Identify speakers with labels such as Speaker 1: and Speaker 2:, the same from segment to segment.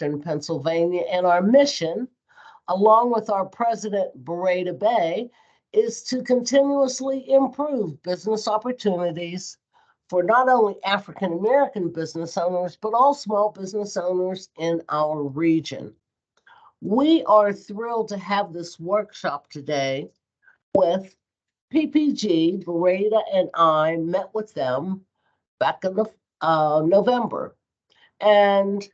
Speaker 1: in Pennsylvania, and our mission, along with our president, Beretta Bay, is to continuously improve business opportunities for not only African American business owners, but all small business owners in our region. We are thrilled to have this workshop today with PPG. Beretta and I met with them back in November. And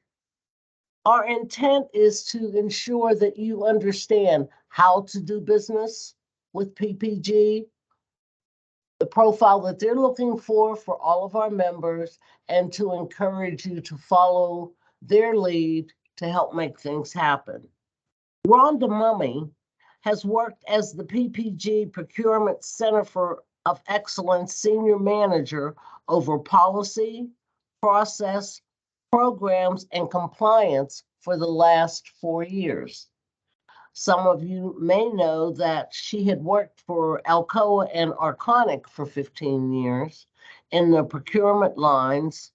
Speaker 1: our intent is to ensure that you understand how to do business with PPG, the profile that they're looking for all of our members, and to encourage you to follow their lead to help make things happen. Rhonda Mummy has worked as the PPG Procurement Center of Excellence Senior Manager over policy, process, programs, and compliance for the last 4 years. Some of you may know that she had worked for Alcoa and Arconic for 15 years in the procurement lines.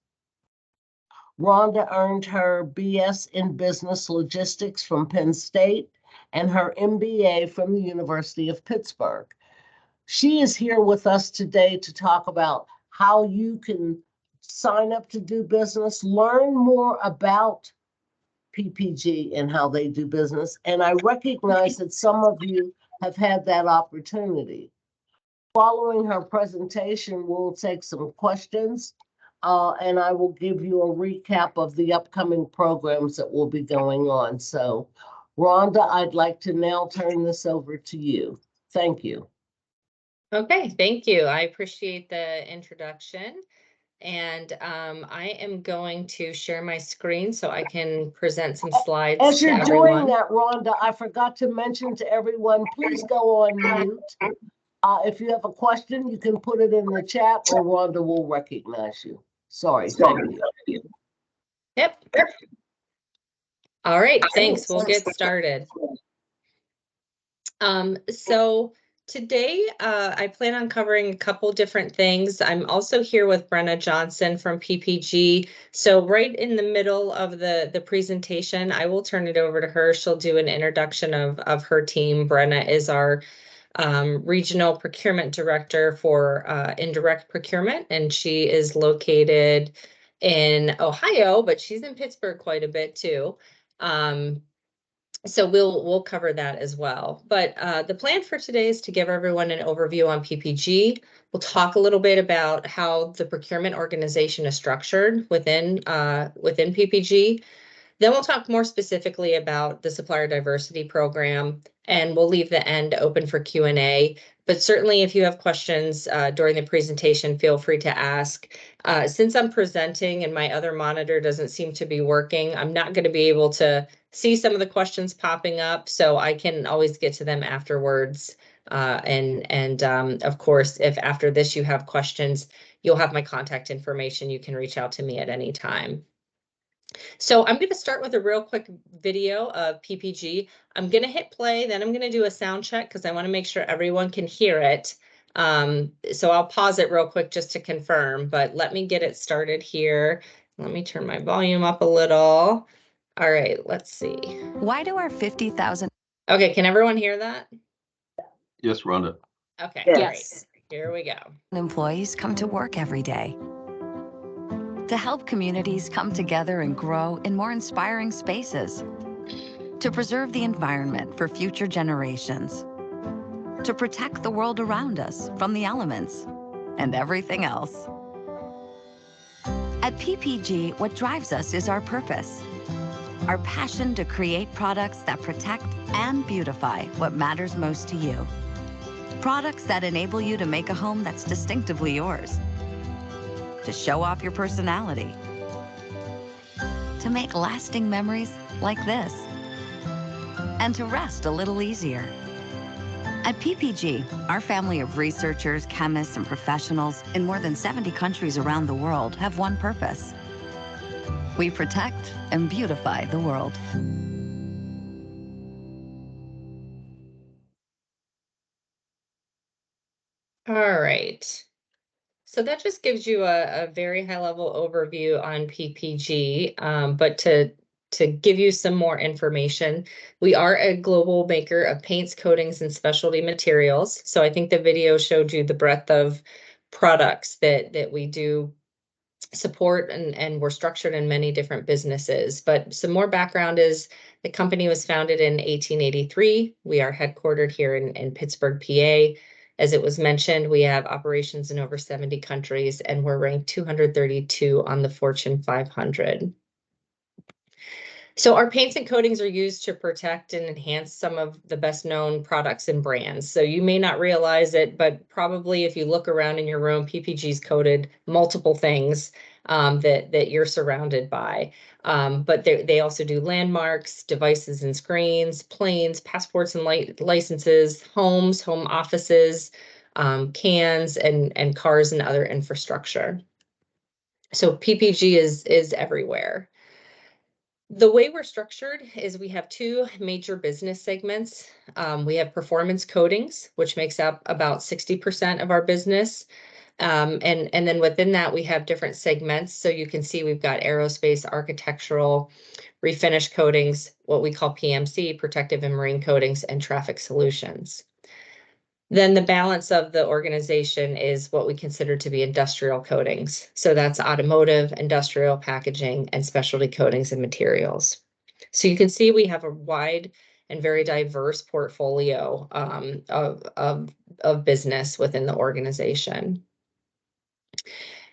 Speaker 1: Rhonda earned her BS in Business Logistics from Penn State and her MBA from the University of Pittsburgh. She is here with us today to talk about how you can sign up to do business, learn more about PPG and how they do business. And I recognize that some of you have had that opportunity. Following her presentation, we'll take some questions, and I will give you a recap of the upcoming programs that will be going on. So, Rhonda, I'd like to now turn this over to you. Thank you.
Speaker 2: Okay, thank you. I appreciate the introduction. And I am going to share my screen so I can present some slides.
Speaker 1: As you're doing that, Rhonda, I forgot to mention to everyone, please go on mute. If you have a question, you can put it in the chat or Rhonda will recognize you. Sorry, thank you.
Speaker 2: Yep. All right, thanks. We'll get started. So today, I plan on covering a couple different things. I'm also here with Brenna Johnson from PPG. So right in the middle of the presentation, I will turn it over to her. She'll do an introduction of her team. Brenna is our Regional Procurement Director for Indirect Procurement, and she is located in Ohio, but she's in Pittsburgh quite a bit too. So we'll cover that as well. But the plan for today is to give everyone an overview on PPG. We'll talk a little bit about how the procurement organization is structured within PPG. Then we'll talk more specifically about the supplier diversity program, and we'll leave the end open for Q&A. But certainly if you have questions during the presentation, feel free to ask. Since I'm presenting and my other monitor doesn't seem to be working, I'm not going to be able to see some of the questions popping up, so I can always get to them afterwards. Of course, if after this you have questions, you'll have my contact information. You can reach out to me at any time. So I'm going to start with a real quick video of PPG. I'm going to hit play, then I'm going to do a sound check because I want to make sure everyone can hear it. So I'll pause it real quick just to confirm, but let me get it started here. Let me turn my volume up a little. All right, let's see.
Speaker 3: Why do our 50,000...
Speaker 2: Okay, can everyone hear that?
Speaker 4: Yes, Rhonda.
Speaker 2: Okay,
Speaker 1: Yes.
Speaker 2: Great. Here we go.
Speaker 3: Employees come to work every day to help communities come together and grow in more inspiring spaces, to preserve the environment for future generations, to protect the world around us from the elements and everything else. At PPG, what drives us is our purpose, our passion to create products that protect and beautify what matters most to you. Products that enable you to make a home that's distinctively yours, to show off your personality, to make lasting memories like this, and to rest a little easier. At PPG, our family of researchers, chemists, and professionals in more than 70 countries around the world have one purpose. We protect and beautify the world.
Speaker 2: All right. So that just gives you a very high level overview on PPG, but to to give you some more information. We are a global maker of paints, coatings, and specialty materials. So I think the video showed you the breadth of products that we do support, and we're structured in many different businesses. But some more background is the company was founded in 1883. We are headquartered here in Pittsburgh, PA. As it was mentioned, we have operations in over 70 countries, and we're ranked 232 on the Fortune 500. So our paints and coatings are used to protect and enhance some of the best known products and brands. So you may not realize it, but probably if you look around in your room, PPG's coated multiple things that you're surrounded by. But they also do landmarks, devices and screens, planes, passports and licenses, homes, home offices, cans, and cars and other infrastructure. So PPG is everywhere. The way we're structured is we have two major business segments. We have performance coatings, which makes up about 60% of our business. And then within that, we have different segments. So you can see we've got aerospace, architectural, refinish coatings, what we call PMC, protective and marine coatings, and traffic solutions. Then the balance of the organization is what we consider to be industrial coatings. So that's automotive, industrial packaging, and specialty coatings and materials. So you can see we have a wide and very diverse portfolio of business within the organization.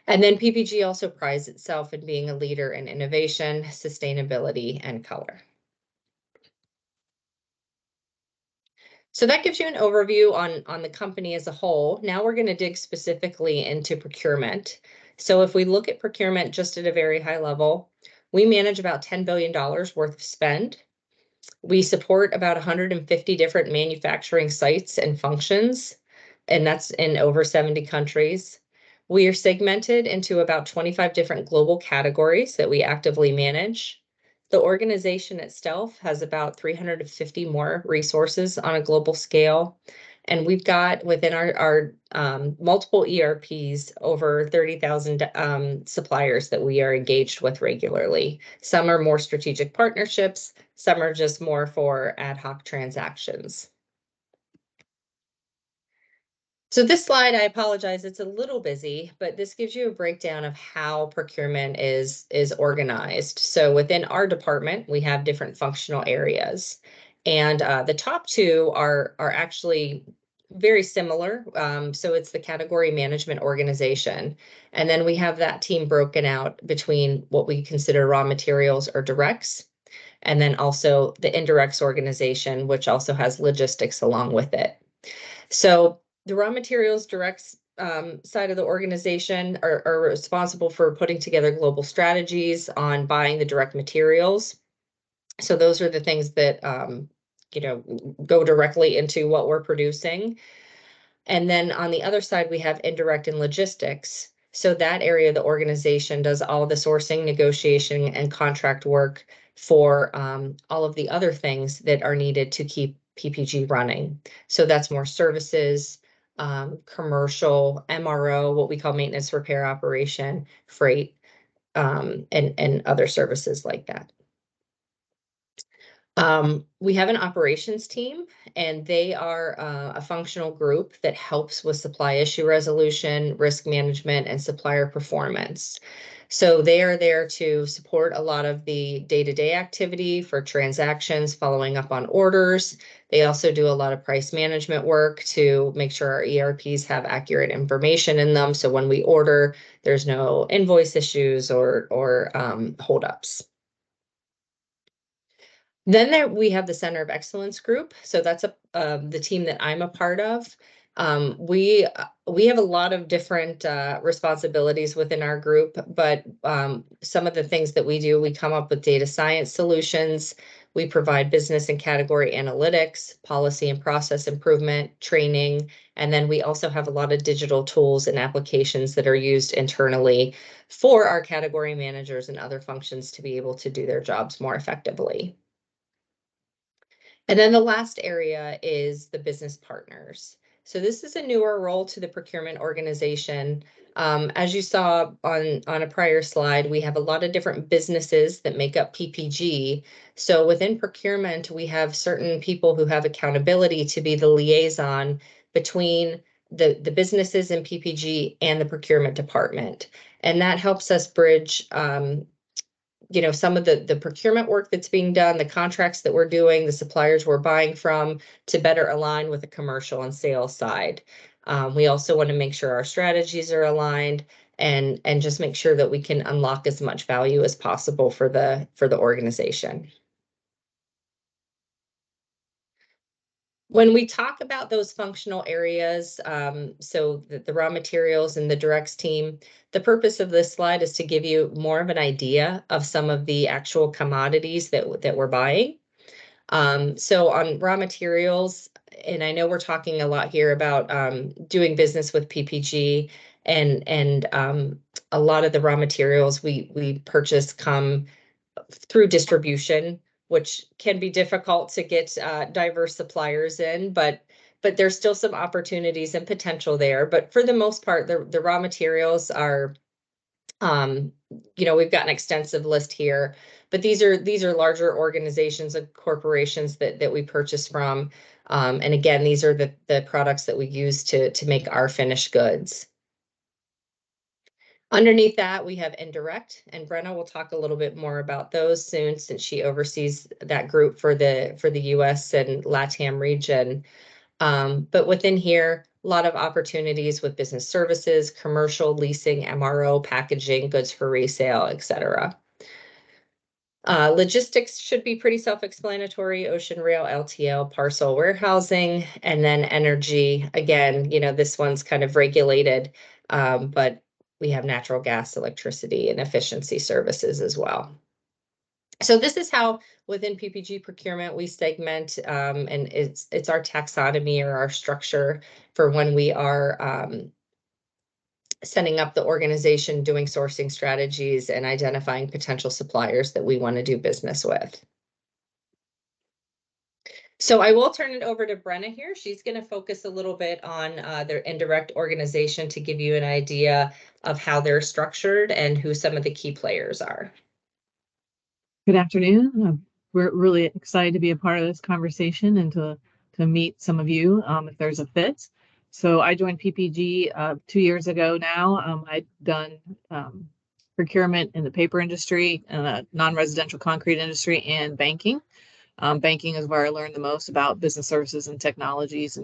Speaker 2: And then PPG also prides itself in being a leader in innovation, sustainability, and color. So that gives you an overview on the company as a whole. Now we're going to dig specifically into procurement. So if we look at procurement just at a very high level, we manage about $10 billion worth of spend. We support about 150 different manufacturing sites and functions, and that's in over 70 countries. We are segmented into about 25 different global categories that we actively manage. The organization itself has about 350 more resources on a global scale. And we've got within our multiple ERPs over 30,000 suppliers that we are engaged with regularly. Some are more strategic partnerships, some are just more for ad hoc transactions. So this slide, I apologize, it's a little busy, but this gives you a breakdown of how procurement is organized. So within our department, we have different functional areas. And the top two are actually very similar. So it's the category management organization. And then we have that team broken out between what we consider raw materials or directs, and then also the indirects organization, which also has logistics along with it. So the raw materials directs side of the organization are responsible for putting together global strategies on buying the direct materials. So those are the things that go directly into what we're producing. And then on the other side, we have indirect and logistics. So that area of the organization does all the sourcing, negotiation, and contract work for all of the other things that are needed to keep PPG running. So that's more services, commercial, MRO, what we call maintenance, repair, operation, freight, and other services like that. We have an operations team, and they are a functional group that helps with supply issue resolution, risk management, and supplier performance. So they are there to support a lot of the day-to-day activity for transactions, following up on orders. They also do a lot of price management work to make sure our ERPs have accurate information in them. So when we order, there's no invoice issues or holdups. Then we have the Center of Excellence group. So that's the team that I'm a part of. We have a lot of different responsibilities within our group, but some of the things that we do, we come up with data science solutions. We provide business and category analytics, policy and process improvement, training, and then we also have a lot of digital tools and applications that are used internally for our category managers and other functions to be able to do their jobs more effectively. And then the last area is the business partners. So this is a newer role to the procurement organization. As you saw on a prior slide, we have a lot of different businesses that make up PPG. So within procurement, we have certain people who have accountability to be the liaison between the businesses in PPG and the procurement department. And that helps us bridge some of the procurement work that's being done, the contracts that we're doing, the suppliers we're buying from, to better align with the commercial and sales side. We also want to make sure our strategies are aligned and just make sure that we can unlock as much value as possible for the organization. When we talk about those functional areas, so the raw materials and the directs team, the purpose of this slide is to give you more of an idea of some of the actual commodities that we're buying. So on raw materials, and I know we're talking a lot here about doing business with PPG, and a lot of the raw materials we purchase come through distribution, which can be difficult to get diverse suppliers in, but there's still some opportunities and potential there. But for the most part, the raw materials are, we've got an extensive list here, but these are larger organizations and corporations that we purchase from. And again, these are the products that we use to make our finished goods. Underneath that, we have indirect, and Brenna will talk a little bit more about those soon, since she oversees that group for the US and LATAM region. But within here, a lot of opportunities with business services, commercial, leasing, MRO, packaging, goods for resale, etc. Logistics should be pretty self-explanatory: ocean rail, LTL, parcel warehousing, and then energy. Again, this one's kind of regulated, but we have natural gas, electricity, and efficiency services as well. So this is how within PPG procurement we segment, and it's our taxonomy or our structure for when we are setting up the organization, doing sourcing strategies, and identifying potential suppliers that we want to do business with. So I will turn it over to Brenna here. She's going to focus a little bit on their indirect organization to give you an idea of how they're structured and who some of the key players are.
Speaker 5: Good afternoon. We're really excited to be a part of this conversation and to meet some of you if there's a fit. So I joined PPG 2 years ago now. I'd done procurement in the paper industry, non-residential concrete industry, and banking. Banking is where I learned the most about business services and technologies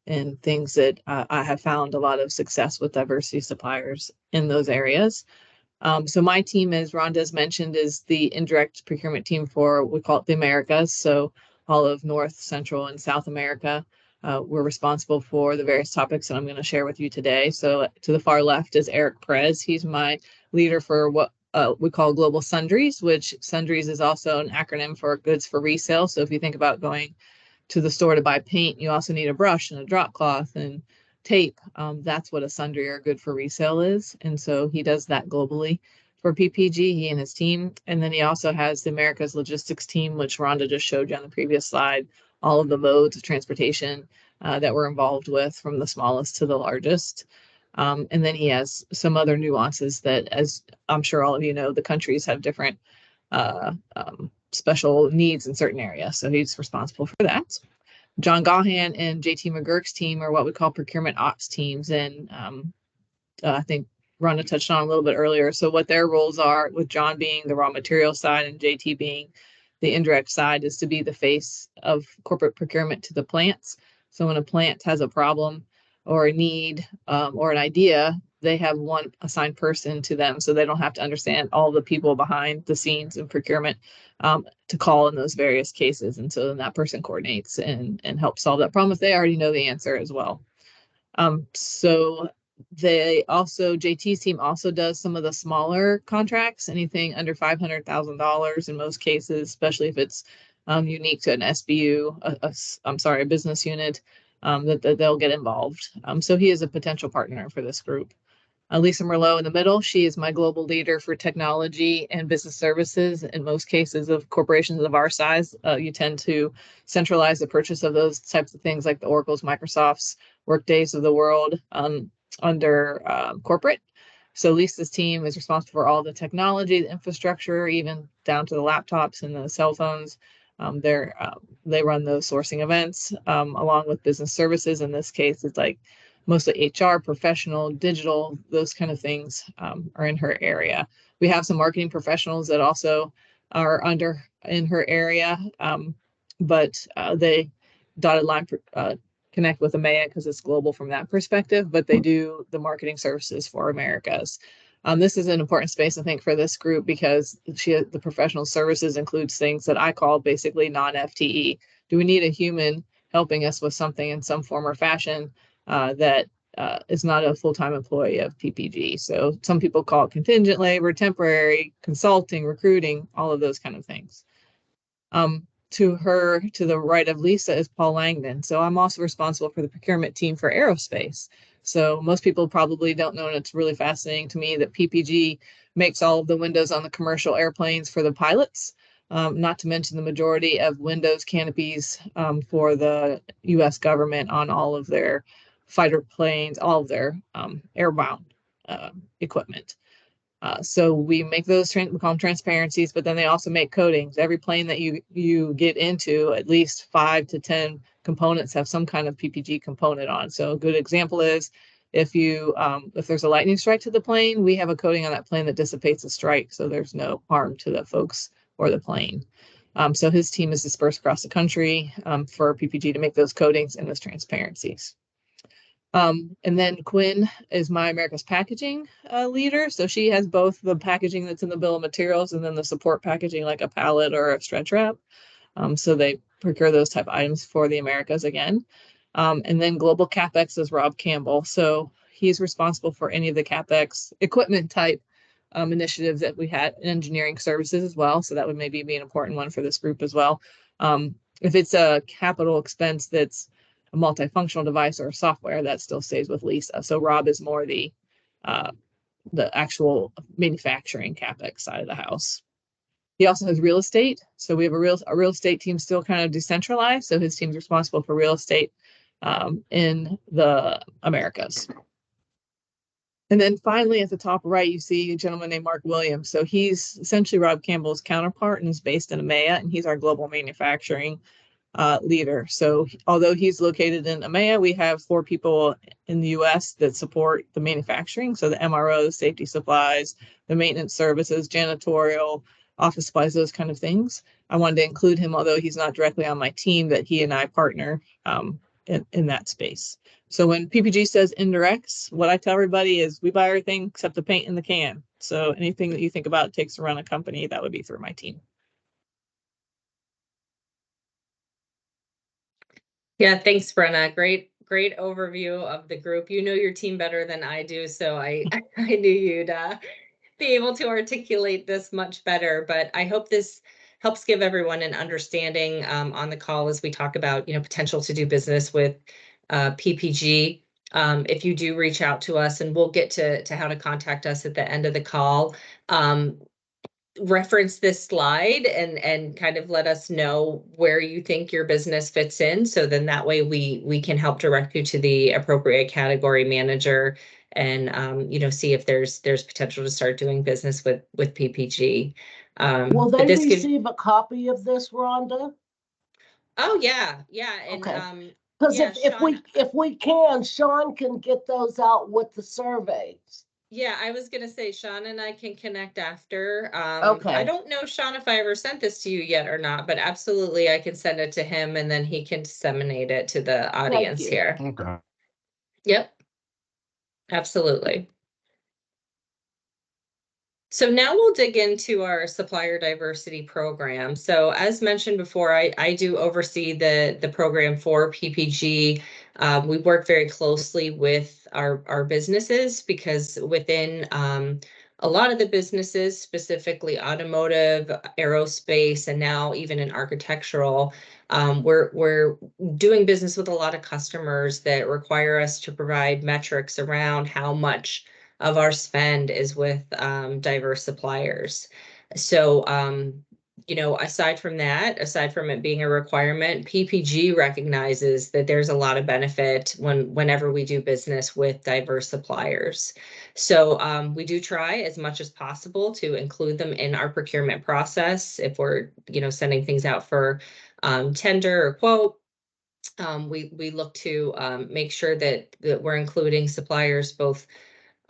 Speaker 5: and things that I have found a lot of success with diversity suppliers in those areas. So my team, as Rhonda has mentioned, is the indirect procurement team for, we call it the Americas. So all of North, Central, and South America. We're responsible for the various topics that I'm going to share with you today. So to the far left is Eric Perez. He's my leader for what we call Global Sundries, which Sundries is also an acronym for goods for resale. So if you think about going to the store to buy paint, you also need a brush and a drop cloth and tape. That's what a sundry or good for resale is. And so he does that globally for PPG, he and his team. And then he also has the Americas logistics team, which Rhonda just showed you on the previous slide, all of the modes of transportation that we're involved with, from the smallest to the largest. And then he has some other nuances that, as I'm sure all of you know, the countries have different special needs in certain areas. So he's responsible for that. John Gahan and JT McGurk's team are what we call procurement ops teams. And I think Rhonda touched on a little bit earlier. So what their roles are, with John being the raw material side and JT being the indirect side, is to be the face of corporate procurement to the plants. So when a plant has a problem or a need or an idea, they have one assigned person to them, so they don't have to understand all the people behind the scenes in procurement to call in those various cases. And so then that person coordinates and helps solve that problem if they already know the answer as well. So they also, JT's team also does some of the smaller contracts, anything under $500,000 in most cases, especially if it's unique to an SBU, a business unit, that they'll get involved. So he is a potential partner for this group. Lisa Merlot in the middle, she is my global leader for technology and business services. In most cases of corporations of our size, you tend to centralize the purchase of those types of things, like the Oracles, Microsofts, Workdays of the world under corporate. So Lisa's team is responsible for all the technology, the infrastructure, even down to the laptops and the cell phones. They run those sourcing events along with business services. In this case, it's like mostly HR, professional, digital, those kind of things are in her area. We have some marketing professionals that also are in her area, but they dotted line connect with EMEA because it's global from that perspective, but they do the marketing services for Americas. This is an important space, I think, for this group because the professional services includes things that I call basically non-FTE. Do we need a human helping us with something in some form or fashion that is not a full-time employee of PPG? So some people call it contingent labor, temporary, consulting, recruiting, all of those kind of things. To the right of Lisa is Paul Langdon. So I'm also responsible for the procurement team for aerospace. So most people probably don't know, and it's really fascinating to me that PPG makes all of the windows on the commercial airplanes for the pilots, not to mention the majority of windows canopies for the US government on all of their fighter planes, all of their airbound equipment. So we make those, we call them transparencies, but then they also make coatings. Every plane that you get into, at least 5 to 10 components have some kind of PPG component on. So a good example is if there's a lightning strike to the plane, we have a coating on that plane that dissipates the strike, so there's no harm to the folks or the plane. So his team is dispersed across the country for PPG to make those coatings and those transparencies. And then Quinn is my America's packaging leader. So she has both the packaging that's in the bill of materials and then the support packaging like a pallet or a stretch wrap. So they procure those type of items for the Americas again. And then global CapEx is Rob Campbell. So he's responsible for any of the CapEx equipment type initiatives that we had in engineering services as well. So that would maybe be an important one for this group as well. If it's a capital expense that's a multifunctional device or software, that still stays with Lisa. So Rob is more the actual manufacturing CapEx side of the house. He also has real estate. So we have a real estate team still kind of decentralized. So his team's responsible for real estate in the Americas. And then finally at the top right, you see a gentleman named Mark Williams. So he's essentially Rob Campbell's counterpart and is based in EMEA, and he's our global manufacturing leader. So although he's located in EMEA, we have 4 people in the US that support the manufacturing. So the MROs, safety supplies, the maintenance services, janitorial, office supplies, those kind of things. I wanted to include him, although he's not directly on my team, that he and I partner in that space. So when PPG says indirects, what I tell everybody is we buy everything except the paint in the can. So anything that you think about it takes to run a company, that would be through my team.
Speaker 2: Yeah, thanks, Brenna. Great overview of the group. You know your team better than I do, so I knew you'd be able to articulate this much better. But I hope this helps give everyone an understanding on the call as we talk about, potential to do business with PPG. If you do reach out to us, and we'll get to how to contact us at the end of the call. Reference this slide and kind of let us know where you think your business fits in. So then that way we can help direct you to the appropriate category manager and see if there's potential to start doing business with PPG.
Speaker 1: Will they receive a copy of this, Rhonda?
Speaker 2: Oh yeah. And
Speaker 1: okay. Because if we can, Sean can get those out with the surveys.
Speaker 2: Yeah, I was gonna say Sean and I can connect after.
Speaker 1: Okay.
Speaker 2: I don't know, Sean, if I ever sent this to you yet or not, but absolutely I can send it to him and then he can disseminate it to the audience here.
Speaker 4: Okay.
Speaker 2: Yep. Absolutely. So now we'll dig into our supplier diversity program. So as mentioned before, I do oversee the program for PPG. We work very closely with our businesses because within a lot of the businesses, specifically automotive, aerospace, and now even in architectural, we're doing business with a lot of customers that require us to provide metrics around how much of our spend is with diverse suppliers. So aside from it being a requirement, PPG recognizes that there's a lot of benefit whenever we do business with diverse suppliers. So we do try as much as possible to include them in our procurement process. If we're, sending things out for tender or quote, we look to make sure that we're including suppliers both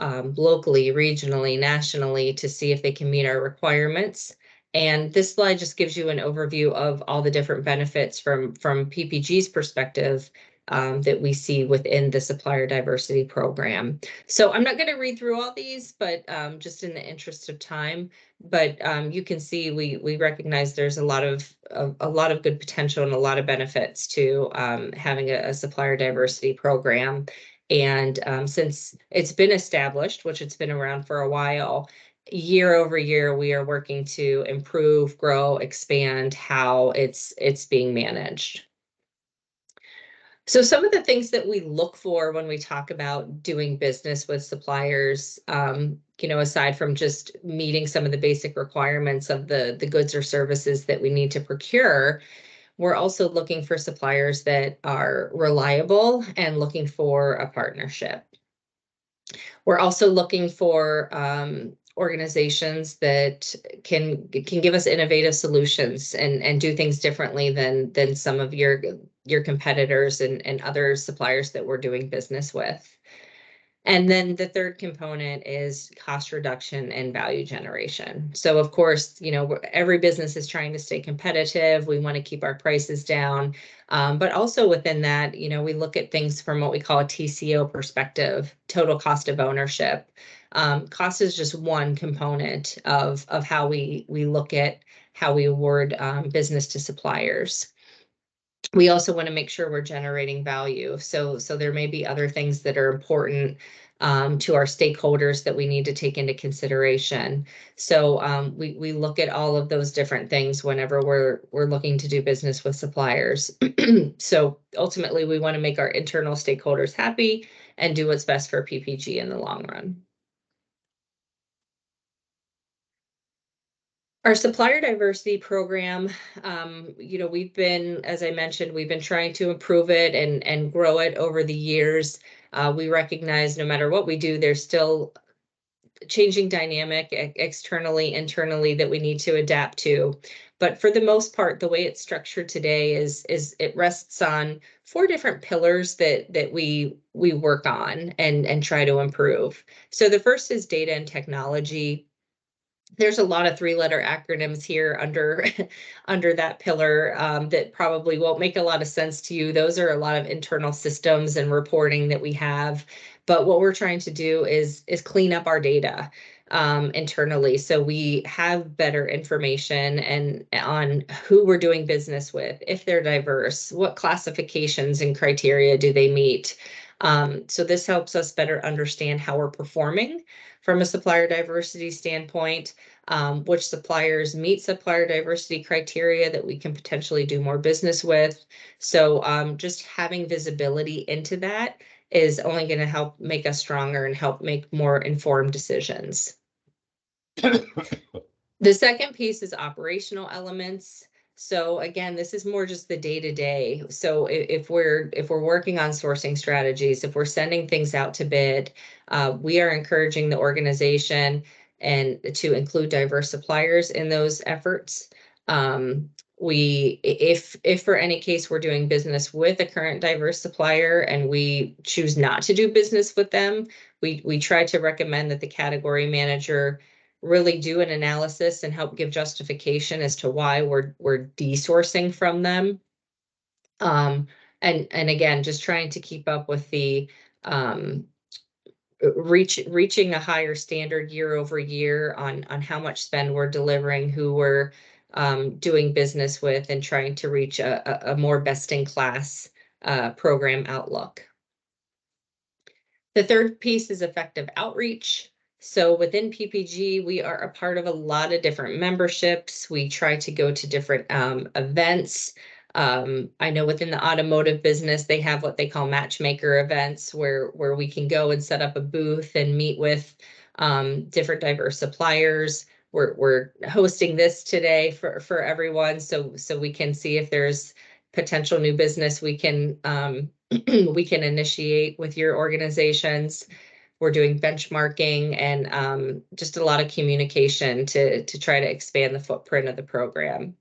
Speaker 2: locally, regionally, nationally, to see if they can meet our requirements. And this slide just gives you an overview of all the different benefits from PPG's perspective that we see within the supplier diversity program. So I'm not going to read through all these, but just in the interest of time. But you can see we recognize there's a lot of good potential and a lot of benefits to having a supplier diversity program. And since it's been established, which it's been around for a while, year over year, we are working to improve, grow, expand how it's being managed. So some of the things that we look for when we talk about doing business with suppliers, aside from just meeting some of the basic requirements of the goods or services that we need to procure, we're also looking for suppliers that are reliable and looking for a partnership. We're also looking for organizations that can give us innovative solutions and do things differently than some of your competitors and other suppliers that we're doing business with. And then the third component is cost reduction and value generation. So of course, every business is trying to stay competitive. We want to keep our prices down. But also within that, we look at things from what we call a TCO perspective, total cost of ownership. Cost is just one component of how we look at how we award business to suppliers. We also want to make sure we're generating value. So there may be other things that are important to our stakeholders that we need to take into consideration. So we look at all of those different things whenever we're looking to do business with suppliers. So ultimately, we want to make our internal stakeholders happy and do what's best for PPG in the long run. Our supplier diversity program, we've been, as I mentioned, we've been trying to improve it and grow it over the years. We recognize no matter what we do, there's still changing dynamic externally, internally that we need to adapt to. But for the most part, the way it's structured today is it rests on 4 different pillars that we work on and try to improve. So the first is data and technology. There's a lot of 3-letter acronyms here under that pillar that probably won't make a lot of sense to you. Those are a lot of internal systems and reporting that we have. But what we're trying to do is clean up our data internally, so we have better information and on who we're doing business with, if they're diverse, what classifications and criteria do they meet. So this helps us better understand how we're performing from a supplier diversity standpoint, which suppliers meet supplier diversity criteria that we can potentially do more business with. So just having visibility into that is only going to help make us stronger and help make more informed decisions. The second piece is operational elements. So again, this is more just the day-to-day. So if we're working on sourcing strategies, if we're sending things out to bid, we are encouraging the organization and to include diverse suppliers in those efforts. If for any case we're doing business with a current diverse supplier and we choose not to do business with them, we try to recommend that the category manager really do an analysis and help give justification as to why we're desourcing from them. And again, just trying to keep up with the reaching a higher standard year over year on how much spend we're delivering, who we're doing business with, and trying to reach a more best-in-class program outlook. The third piece is effective outreach. So within PPG, we are a part of a lot of different memberships. We try to go to different events. I know within the automotive business, they have what they call matchmaker events where we can go and set up a booth and meet with different diverse suppliers. we're hosting this today for everyone, so we can see if there's potential new business we can we can initiate with your organizations. We're doing benchmarking and just a lot of communication to try to expand the footprint of the program.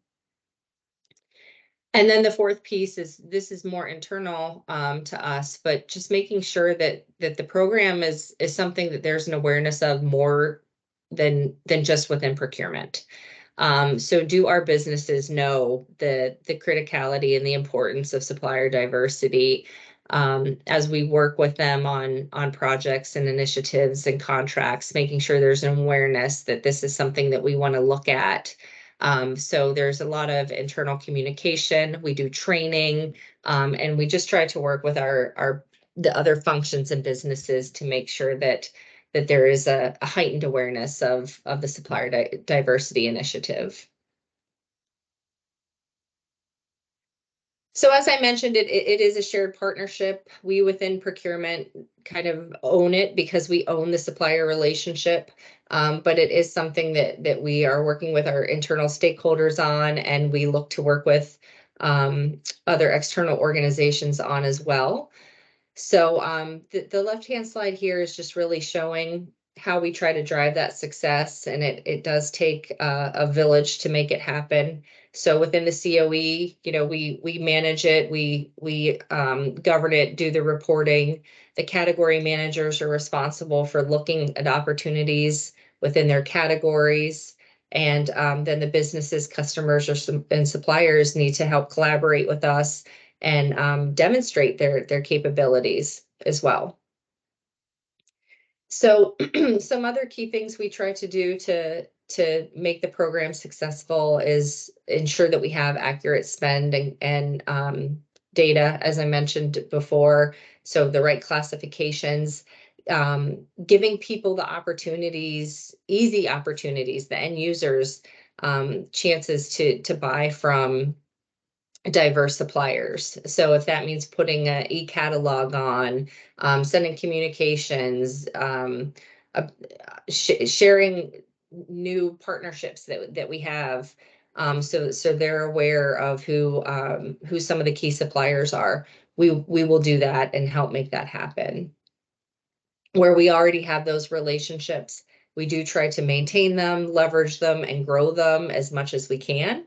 Speaker 2: And then the fourth piece is, this is more internal to us, but just making sure that the program is something that there's an awareness of more than just within procurement. So do our businesses know the criticality and the importance of supplier diversity as we work with them on projects and initiatives and contracts, making sure there's an awareness that this is something that we want to look at. So there's a lot of internal communication. We do training, and we just try to work with the other functions and businesses to make sure that there is a heightened awareness of the supplier diversity initiative. So as I mentioned, it is a shared partnership. We within procurement kind of own it because we own the supplier relationship. But it is something that we are working with our internal stakeholders on, and we look to work with other external organizations on as well. So the left-hand slide here is just really showing how we try to drive that success, and it does take a village to make it happen. So within the COE, you know, we manage it, we govern it, do the reporting. The category managers are responsible for looking at opportunities within their categories. And then the businesses, customers, and suppliers need to help collaborate with us and demonstrate their capabilities as well. So some other key things we try to do to make the program successful is ensure that we have accurate spend and data, as I mentioned before. So the right classifications, giving people the opportunities, easy opportunities, the end users, chances to buy from diverse suppliers. So if that means putting an e-catalog on, sending communications, sharing new partnerships that we have, so they're aware of who some of the key suppliers are. We will do that and help make that happen. Where we already have those relationships, we do try to maintain them, leverage them, and grow them as much as we can.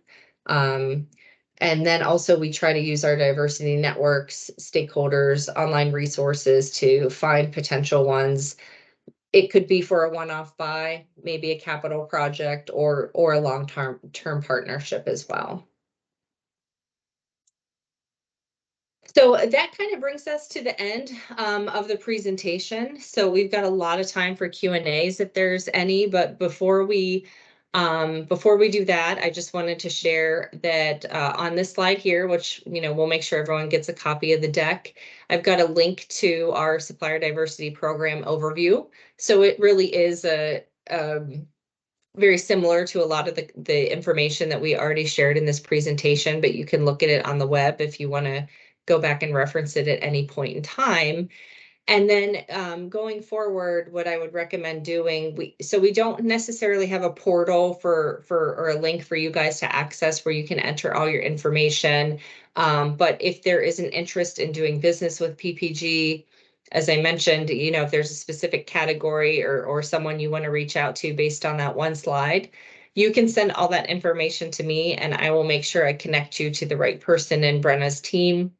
Speaker 2: And then also we try to use our diversity networks, stakeholders, online resources to find potential ones. It could be for a one-off buy, maybe a capital project, or a long-term partnership as well. So that kind of brings us to the end of the presentation. So we've got a lot of time for Q&As if there's any, but before we do that, I just wanted to share that on this slide here, which, you know, we'll make sure everyone gets a copy of the deck, I've got a link to our supplier diversity program overview. So it really is very similar to a lot of the information that we already shared in this presentation, but you can look at it on the web if you want to go back and reference it at any point in time. And then going forward, what I would recommend doing, we don't necessarily have a portal or a link for you guys to access where you can enter all your information. But if there is an interest in doing business with PPG, as I mentioned, you know, if there's a specific category or someone you want to reach out to based on that one slide, you can send all that information to me, and I will make sure I connect you to the right person in Brenna's team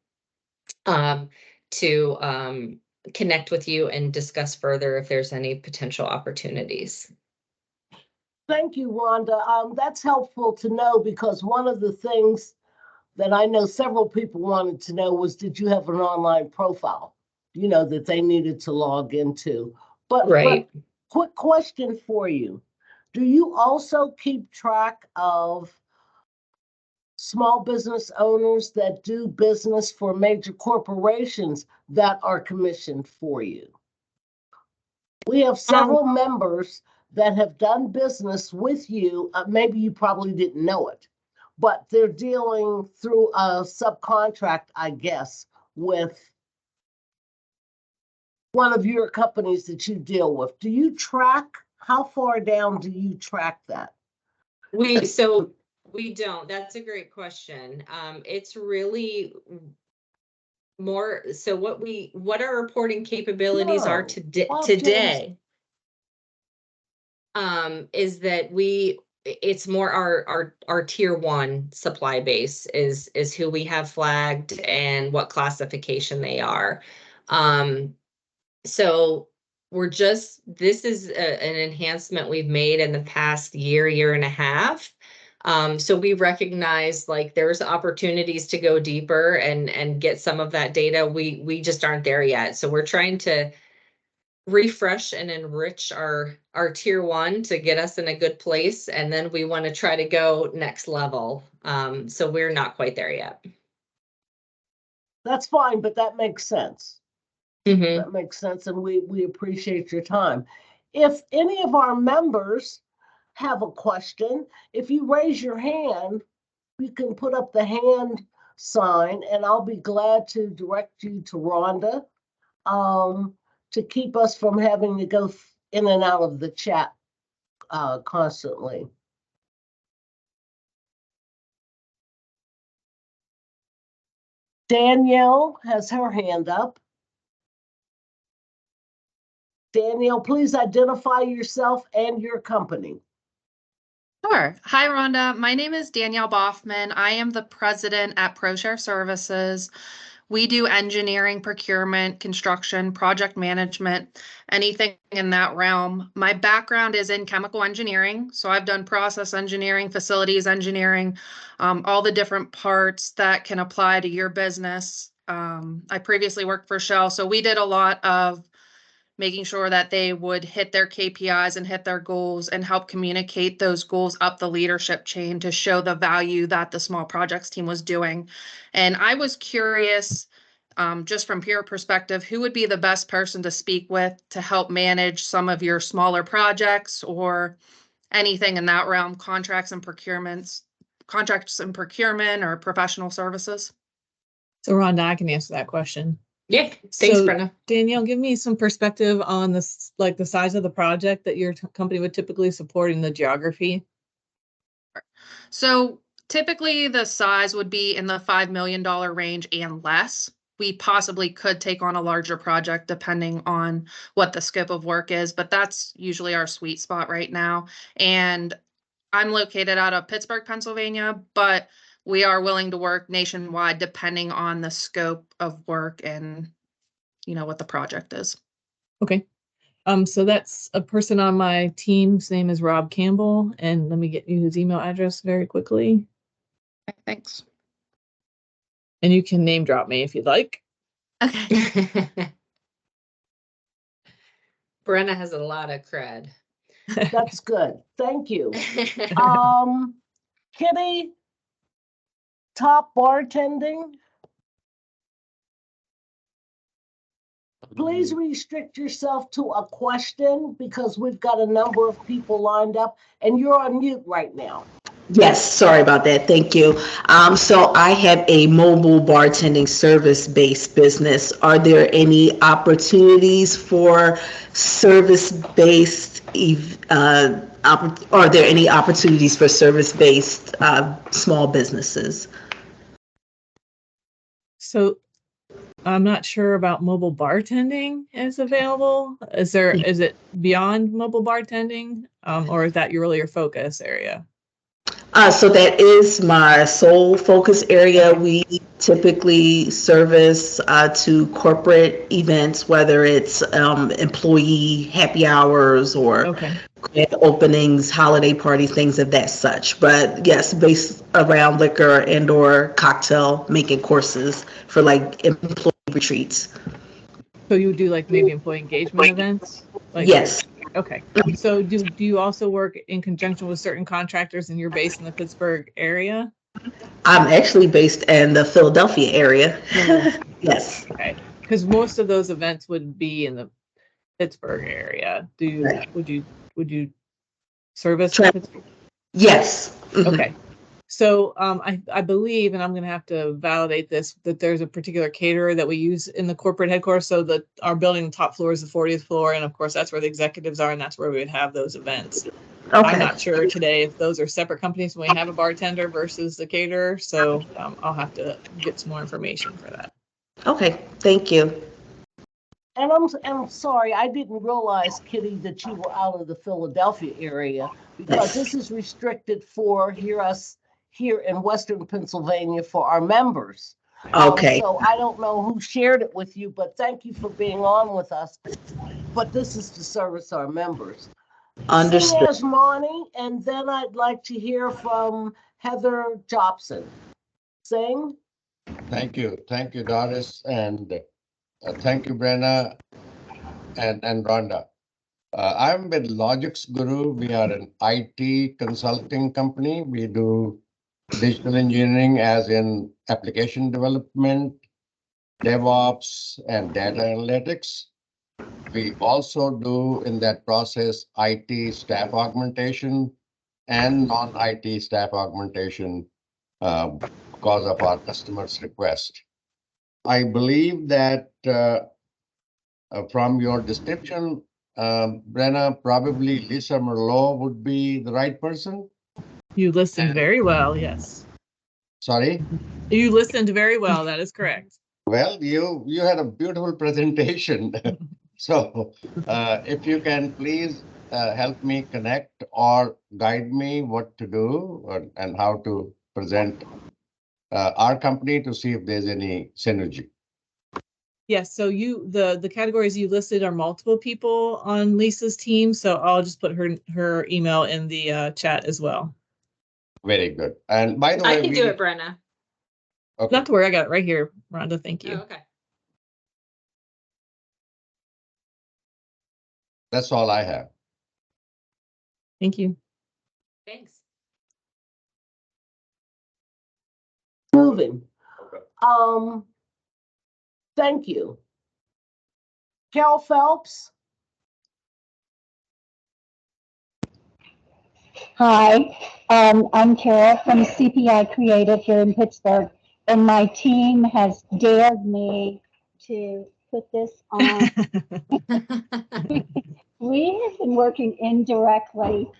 Speaker 2: to connect with you and discuss further if there's any potential opportunities.
Speaker 1: Thank you, Rhonda. That's helpful to know, because one of the things that I know several people wanted to know was, did you have an online profile, you know, that they needed to log into? But quick question for you. Do you also keep track of small business owners that do business for major corporations that are commissioned for you? We have several members that have done business with you. Maybe you probably didn't know it, but they're dealing through a subcontract, I guess, with one of your companies that you deal with. Do you track, how far down do you track that?
Speaker 2: We don't. That's a great question. It's really more, so what our reporting capabilities are today, is that it's more our tier 1 supply base is who we have flagged and what classification they are. So this is an enhancement we've made in the past year and a half. So we recognize like there's opportunities to go deeper and get some of that data. We just aren't there yet. So we're trying to refresh and enrich our tier 1 to get us in a good place. And then we want to try to go next level. So we're not quite there yet.
Speaker 1: That's fine, but that makes sense.
Speaker 2: Mm-hmm.
Speaker 1: That makes sense, and we appreciate your time. If any of our members have a question, if you raise your hand, you can put up the hand sign, and I'll be glad to direct you to Rhonda to keep us from having to go in and out of the chat constantly. Danielle has her hand up. Danielle, please identify yourself and your company.
Speaker 6: Sure. Hi, Rhonda. My name is Danielle Boffman. I am the president at ProShare Services. We do engineering, procurement, construction, project management, anything in that realm. My background is in chemical engineering. So I've done process engineering, facilities engineering, all the different parts that can apply to your business. I previously worked for Shell. So we did a lot of making sure that they would hit their KPIs and hit their goals and help communicate those goals up the leadership chain to show the value that the small projects team was doing. And I was curious, just from your perspective, who would be the best person to speak with to help manage some of your smaller projects or anything in that realm, contracts and procurement or professional services?
Speaker 5: So Rhonda, I can answer that question.
Speaker 2: Yeah, thanks,
Speaker 5: So,
Speaker 2: Brenna.
Speaker 5: Danielle, give me some perspective on this, like the size of the project that your company would typically support in the geography.
Speaker 6: So typically the size would be in the $5 million range and less. We possibly could take on a larger project depending on what the scope of work is, but that's usually our sweet spot right now. And I'm located out of Pittsburgh, Pennsylvania, but we are willing to work nationwide depending on the scope of work and, what the project is.
Speaker 5: Okay. So that's a person on my team's name is Rob Campbell, and let me get you his email address very quickly.
Speaker 6: Okay, thanks.
Speaker 5: And you can name drop me if you'd like.
Speaker 6: Okay.
Speaker 2: Brenna has a lot of cred.
Speaker 1: That's good. Thank you. Kitty, top bartending. Please restrict yourself to a question because we've got a number of people lined up and you're on mute right now.
Speaker 7: Yes, sorry about that. Thank you. So I have a mobile bartending service-based business. Are there any opportunities for service-based, are there any opportunities for service-based small businesses?
Speaker 5: So I'm not sure about mobile bartending is available. Is it beyond mobile bartending, or is that really your focus area?
Speaker 7: So that is my sole focus area. We typically service to corporate events, whether it's employee happy hours or grand openings, holiday parties, things of that such. But yes, based around liquor and or cocktail making courses for like employee retreats.
Speaker 5: So you would do like maybe employee engagement events?
Speaker 7: Yes.
Speaker 5: Okay. So do you also work in conjunction with certain contractors and you're based in the Pittsburgh area?
Speaker 7: I'm actually based in the Philadelphia area. Yes.
Speaker 5: Okay. Because most of those events would be in the Pittsburgh area. Would you service Pittsburgh?
Speaker 7: Yes. Mm-hmm.
Speaker 5: Okay. So I believe, and I'm going to have to validate this, that there's a particular caterer that we use in the corporate headquarters. So that our building top floor is the 40th floor. And of course, that's where the executives are. And that's where we would have those events. I'm
Speaker 7: Okay,
Speaker 5: not sure today if those are separate companies when we have a bartender versus the caterer. So I'll have to get some more information for that.
Speaker 7: okay, thank you.
Speaker 1: And I'm sorry, I didn't realize, Kitty, that you were out of the Philadelphia area, because this is restricted for here in Western Pennsylvania for our members.
Speaker 7: Okay,
Speaker 1: So I don't know who shared it with you, but thank you for being on with us. But this is to service our members.
Speaker 7: understood.
Speaker 1: Sing as Monty, and then I'd like to hear from Heather Jobson. Sing.
Speaker 8: Thank you, Doris, and thank you, Brenna and Rhonda. I'm with Logix Guru. We are an IT consulting company. We do digital engineering, as in application development, DevOps, and data analytics. We also do in that process IT staff augmentation and non-IT staff augmentation because of our customers' request. I believe that from your description, Brenna, probably Lisa Merlot would be the right person.
Speaker 5: You listened very well. Yes.
Speaker 8: Sorry.
Speaker 5: You listened very well. That is correct.
Speaker 8: Well, you had a beautiful presentation. So if you can please help me connect or guide me what to do and how to present our company to see if there's any synergy.
Speaker 5: Yes. So the categories you listed are multiple people on Lisa's team. So I'll just put her email in the chat as well.
Speaker 8: Very good. And by the way,
Speaker 2: I can do it, Brenna.
Speaker 8: Okay.
Speaker 5: Not to worry, I got it right here, Rhonda. Thank you.
Speaker 2: Oh, okay.
Speaker 8: That's all I have.
Speaker 5: Thank you.
Speaker 2: Thanks.
Speaker 1: Moving. Thank you. Carol Phelps.
Speaker 9: Hi, I'm Carol from CPI Creative here in Pittsburgh, and my team has dared me to put this on. We have been working indirectly.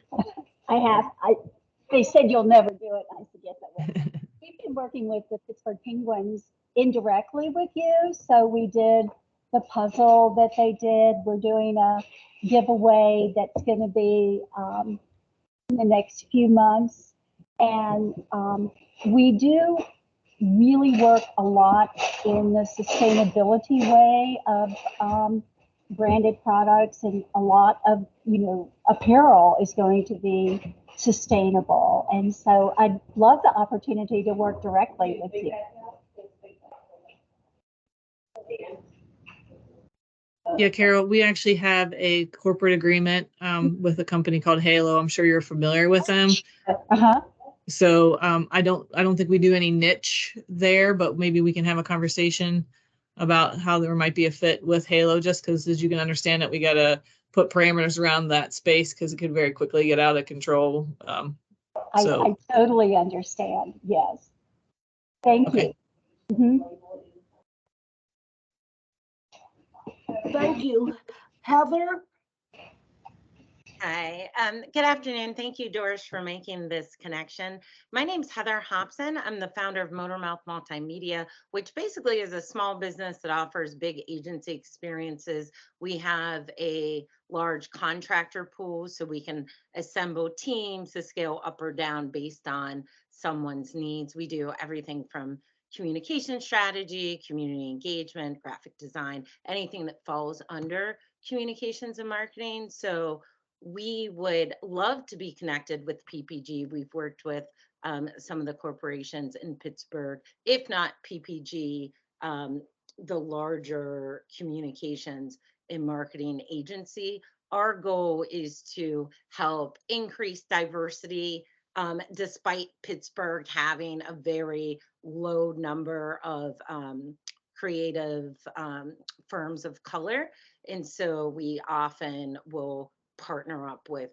Speaker 9: They said you'll never do it. I said, yes, I will. We've been working with the Pittsburgh Penguins indirectly with you. So we did the puzzle that they did. We're doing a giveaway that's going to be in the next few months. And we do really work a lot in the sustainability way of branded products, and a lot of, apparel is going to be sustainable. And so I'd love the opportunity to work directly with you.
Speaker 5: Yeah, Carol, we actually have a corporate agreement with a company called Halo. I'm sure you're familiar with them.
Speaker 9: Uh-huh.
Speaker 5: So I don't think we do any niche there, but maybe we can have a conversation about how there might be a fit with Halo, just because, as you can understand it, we got to put parameters around that space because it could very quickly get out of control.
Speaker 9: I totally understand. Yes. Thank you. Mm-hmm.
Speaker 1: Thank you. Heather?
Speaker 10: Hi, good afternoon. Thank you, Doris, for making this connection. My name's Heather Hobson. I'm the founder of Motormouth Multimedia, which basically is a small business that offers big agency experiences. We have a large contractor pool, so we can assemble teams to scale up or down based on someone's needs. We do everything from communication strategy, community engagement, graphic design, anything that falls under communications and marketing. So we would love to be connected with PPG. We've worked with some of the corporations in Pittsburgh, if not PPG, the larger communications and marketing agency. Our goal is to help increase diversity, despite Pittsburgh having a very low number of creative firms of color. And so we often will partner up with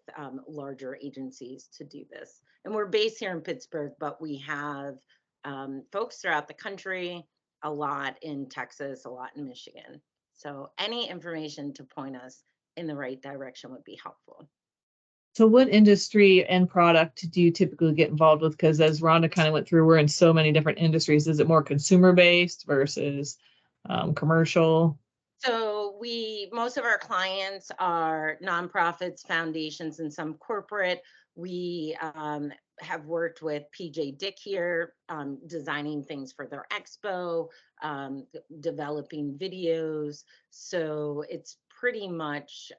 Speaker 10: larger agencies to do this. And we're based here in Pittsburgh, but we have folks throughout the country, a lot in Texas, a lot in Michigan. So any information to point us in the right direction would be helpful.
Speaker 5: So what industry and product do you typically get involved with? Because as Rhonda kind of went through, we're in so many different industries. Is it more consumer-based versus commercial?
Speaker 10: So most of our clients are nonprofits, foundations, and some corporate. We have worked with PJ Dick here, designing things for their expo, developing videos. So it's pretty much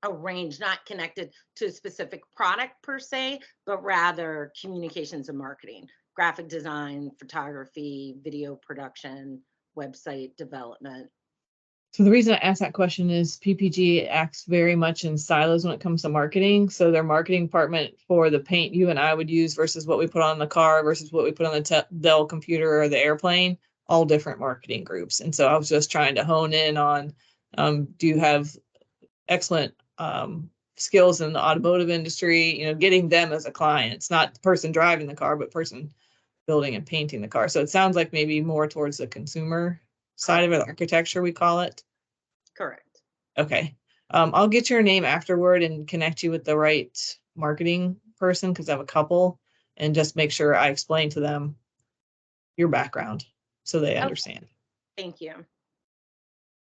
Speaker 10: a range, not connected to a specific product per se, but rather communications and marketing, graphic design, photography, video production, website development.
Speaker 5: So the reason I asked that question is PPG acts very much in silos when it comes to marketing. So their marketing department for the paint you and I would use versus what we put on the car versus what we put on the Dell computer or the airplane, all different marketing groups. And so I was just trying to hone in on, do you have excellent skills in the automotive industry, getting them as a client. It's not the person driving the car, but person building and painting the car. So it sounds like maybe more towards the consumer side of it, architecture, we call it.
Speaker 10: Correct.
Speaker 5: Okay. I'll get your name afterward and connect you with the right marketing person because I have a couple, and just make sure I explain to them your background so they understand.
Speaker 10: Thank you.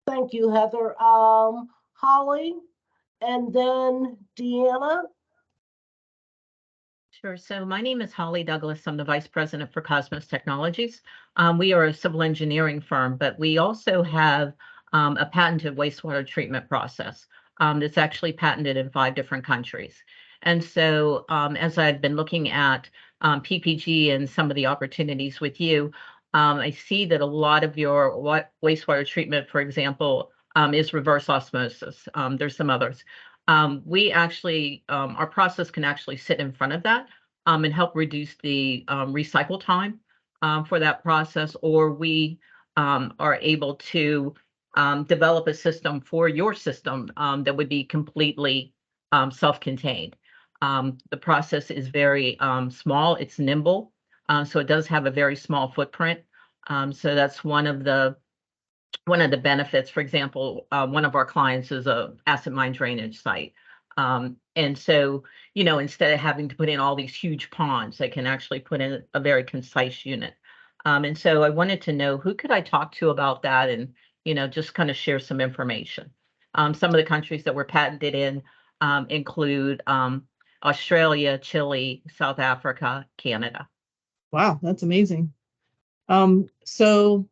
Speaker 1: Thank you, Heather. Holly, and then Deanna.
Speaker 11: Sure. So my name is Holly Douglas. I'm the Vice President for Cosmos Technologies. We are a civil engineering firm, but we also have a patented wastewater treatment process that's actually patented in 5 different countries. And so as I've been looking at PPG and some of the opportunities with you, I see that a lot of your wastewater treatment, for example, is reverse osmosis. There's some others. We actually, our process can actually sit in front of that and help reduce the recycle time for that process, or we are able to develop a system for your system that would be completely self-contained. The process is very small, it's nimble, so it does have a very small footprint. So that's one of the benefits. For example, one of our clients is a acid mine drainage site. And so, instead of having to put in all these huge ponds, they can actually put in a very concise unit. And so I wanted to know, who could I talk to about that and, just kind of share some information. Some of the countries that we're patented in include Australia, Chile, South Africa, Canada.
Speaker 5: Wow, that's amazing. So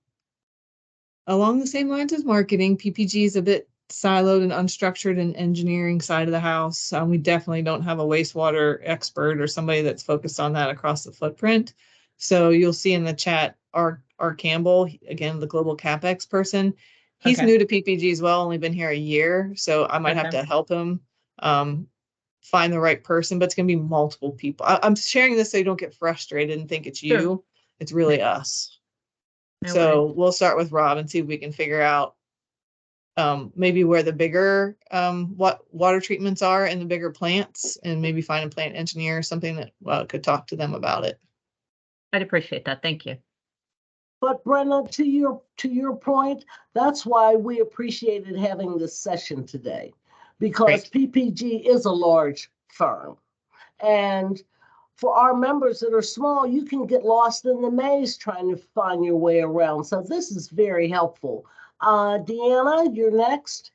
Speaker 5: along the same lines as marketing, PPG is a bit siloed and unstructured in engineering side of the house. We definitely don't have a wastewater expert or somebody that's focused on that across the footprint. So you'll see in the chat, R. Campbell, again, the global CapEx person. He's new to PPG as well, only been here a year. So I might have to help him find the right person, but it's going to be multiple people. I'm sharing this so you don't get frustrated and think it's you. Sure. It's really us. So we'll start with Rob and see if we can figure out maybe where the bigger what water treatments are in the bigger plants, and maybe find a plant engineer or something that could talk to them about it.
Speaker 11: I'd appreciate that. Thank you.
Speaker 1: But Brenna, to your point, that's why we appreciated having this session today, because PPG is a large firm. And for our members that are small, you can get lost in the maze trying to find your way around. So this is very helpful. Deanna, you're next.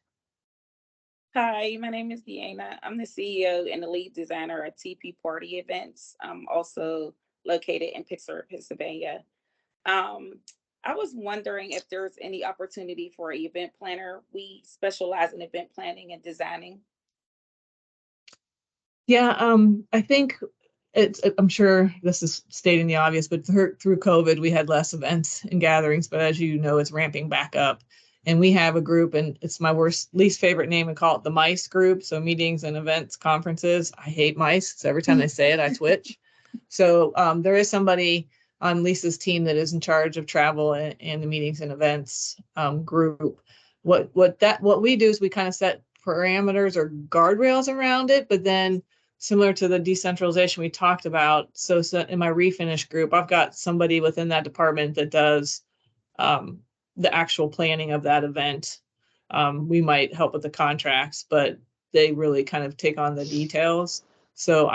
Speaker 12: Hi, my name is Deanna. I'm the CEO and the lead designer of TP Party Events. I'm also located in Pittsburgh, Pennsylvania. I was wondering if there's any opportunity for an event planner. We specialize in event planning and designing.
Speaker 5: Yeah, I think I'm sure this is stating the obvious, but through COVID, we had less events and gatherings, but as you know, it's ramping back up. And we have a group, and it's my least favorite name, and call it the MICE group. So meetings and events, conferences. I hate MICE. So every time I say it, I twitch. So there is somebody on Lisa's team that is in charge of travel and the meetings and events group. What we do is we kind of set parameters or guardrails around it, but then similar to the decentralization we talked about. So in my refinish group, I've got somebody within that department that does the actual planning of that event. We might help with the contracts, but they really kind of take on the details. So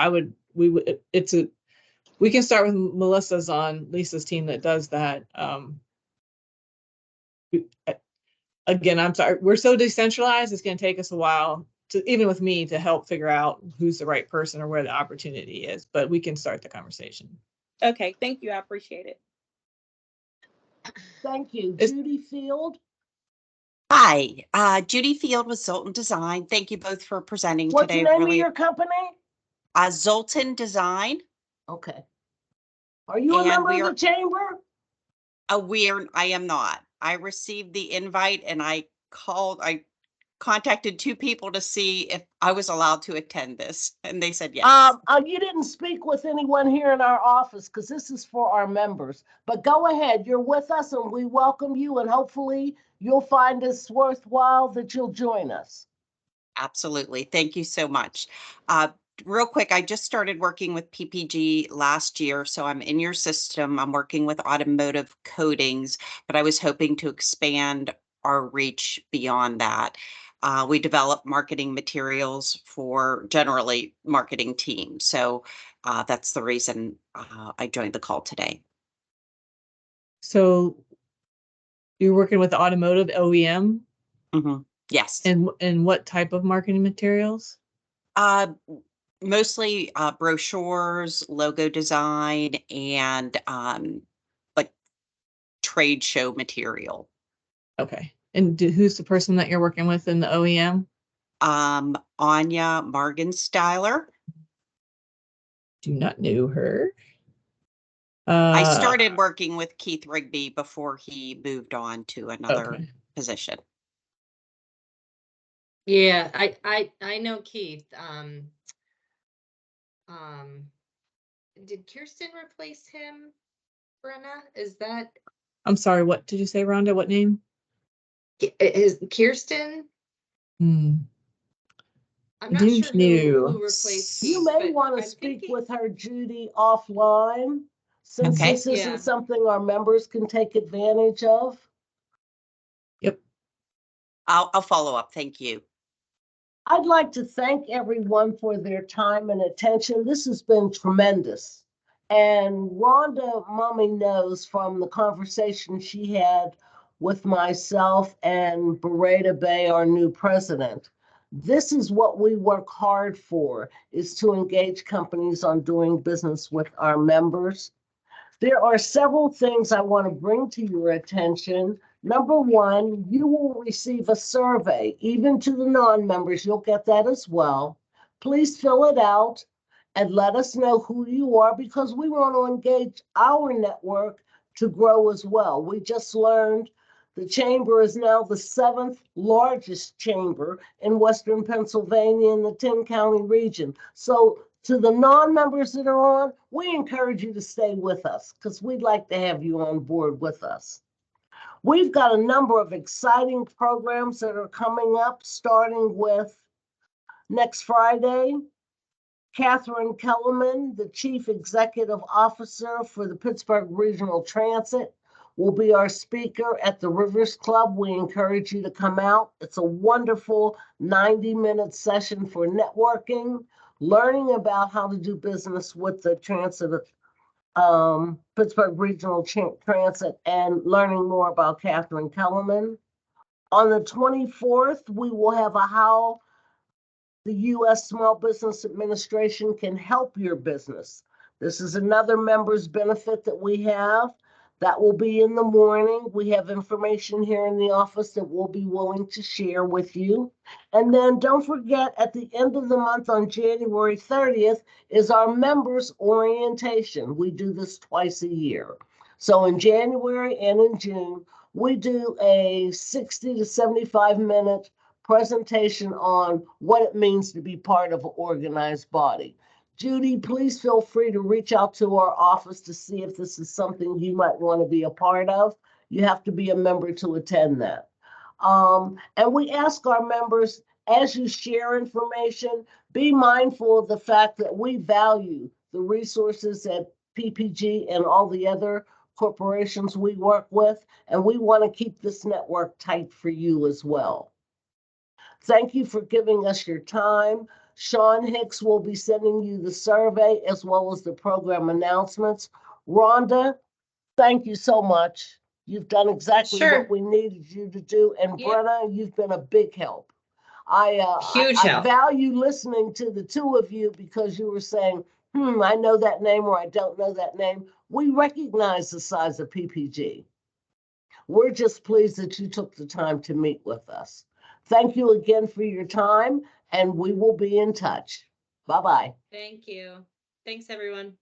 Speaker 5: we can start with Melissa's on Lisa's team that does that. Again, I'm sorry, we're so decentralized, it's going to take us a while to, even with me, to help figure out who's the right person or where the opportunity is, but we can start the conversation.
Speaker 12: Okay, thank you. I appreciate it.
Speaker 1: Thank you. Judy Field?
Speaker 13: Hi, Judy Field with Zoltan Design. Thank you both for presenting
Speaker 1: What's
Speaker 13: today.
Speaker 1: the name of your company?
Speaker 13: Zoltan Design.
Speaker 1: Okay. Are you a member of the chamber?
Speaker 13: I am not. I received the invite and I contacted two people to see if I was allowed to attend this, and they said yes.
Speaker 1: You didn't speak with anyone here in our office because this is for our members. But go ahead, you're with us and we welcome you, and hopefully you'll find this worthwhile that you'll join us.
Speaker 13: Absolutely. Thank you so much. Real quick, I just started working with PPG last year, so I'm in your system. I'm working with automotive coatings, but I was hoping to expand our reach beyond that. We develop marketing materials for generally marketing teams. So that's the reason I joined the call today.
Speaker 5: So you're working with automotive OEM?
Speaker 13: Mm-hmm. Yes.
Speaker 5: And what type of marketing materials?
Speaker 13: Mostly brochures, logo design, and like trade show material.
Speaker 5: Okay. And who's the person that you're working with in the OEM?
Speaker 13: Anya Margensteiler.
Speaker 5: Do not know her.
Speaker 13: I started working with Keith Rigby before he moved on to another position.
Speaker 2: Yeah, I know Keith. Did Kirsten replace him, Brenna? Is that?
Speaker 5: I'm sorry, what did you say, Rhonda? What name?
Speaker 2: Is Kirsten?
Speaker 5: I'm
Speaker 2: not sure who replaced Keith.
Speaker 1: You may want to speak with her, Judy, offline, since this isn't something our members can take advantage of.
Speaker 5: Yep.
Speaker 13: I'll follow up. Thank you.
Speaker 1: I'd like to thank everyone for their time and attention. This has been tremendous. And Rhonda Mummy knows from the conversation she had with myself and Beretta Bay, our new president, this is what we work hard for, is to engage companies on doing business with our members. There are several things I want to bring to your attention. Number one, you will receive a survey, even to the non-members, you'll get that as well. Please fill it out and let us know who you are, because we want to engage our network to grow as well. We just learned the chamber is now the 7th largest chamber in Western Pennsylvania in the 10-county region. So to the non-members that are on, we encourage you to stay with us because we'd like to have you on board with us. We've got a number of exciting programs that are coming up, starting with next Friday. Catherine Kellerman, the Chief Executive Officer for the Pittsburgh Regional Transit, will be our speaker at the Rivers Club. We encourage you to come out. It's a wonderful 90-minute session for networking, learning about how to do business with the transit, Pittsburgh Regional Transit, and learning more about Catherine Kellerman. On the 24th, we will have a How the U.S. Small Business Administration Can Help Your Business. This is another members benefit that we have. That will be in the morning. We have information here in the office that we'll be willing to share with you. And then don't forget, at the end of the month on January 30th is our members orientation. We do this twice a year. So in January and in June, we do a 60 to 75-minute presentation on what it means to be part of an organized body. Judy, please feel free to reach out to our office to see if this is something you might want to be a part of. You have to be a member to attend that. And we ask our members, as you share information, be mindful of the fact that we value the resources at PPG and all the other corporations we work with, and we want to keep this network tight for you as well. Thank you for giving us your time. Sean Hicks will be sending you the survey as well as the program announcements. Rhonda, thank you so much. You've done exactly
Speaker 2: Sure.
Speaker 1: what we needed you to do. And
Speaker 2: Yeah.
Speaker 1: Brenna, you've been a big help.
Speaker 2: Huge
Speaker 1: I
Speaker 2: help.
Speaker 1: value listening to the two of you because you were saying, I know that name or I don't know that name. We recognize the size of PPG. We're just pleased that you took the time to meet with us. Thank you again for your time, and we will be in touch. Bye-bye.
Speaker 2: Thank you. Thanks, everyone.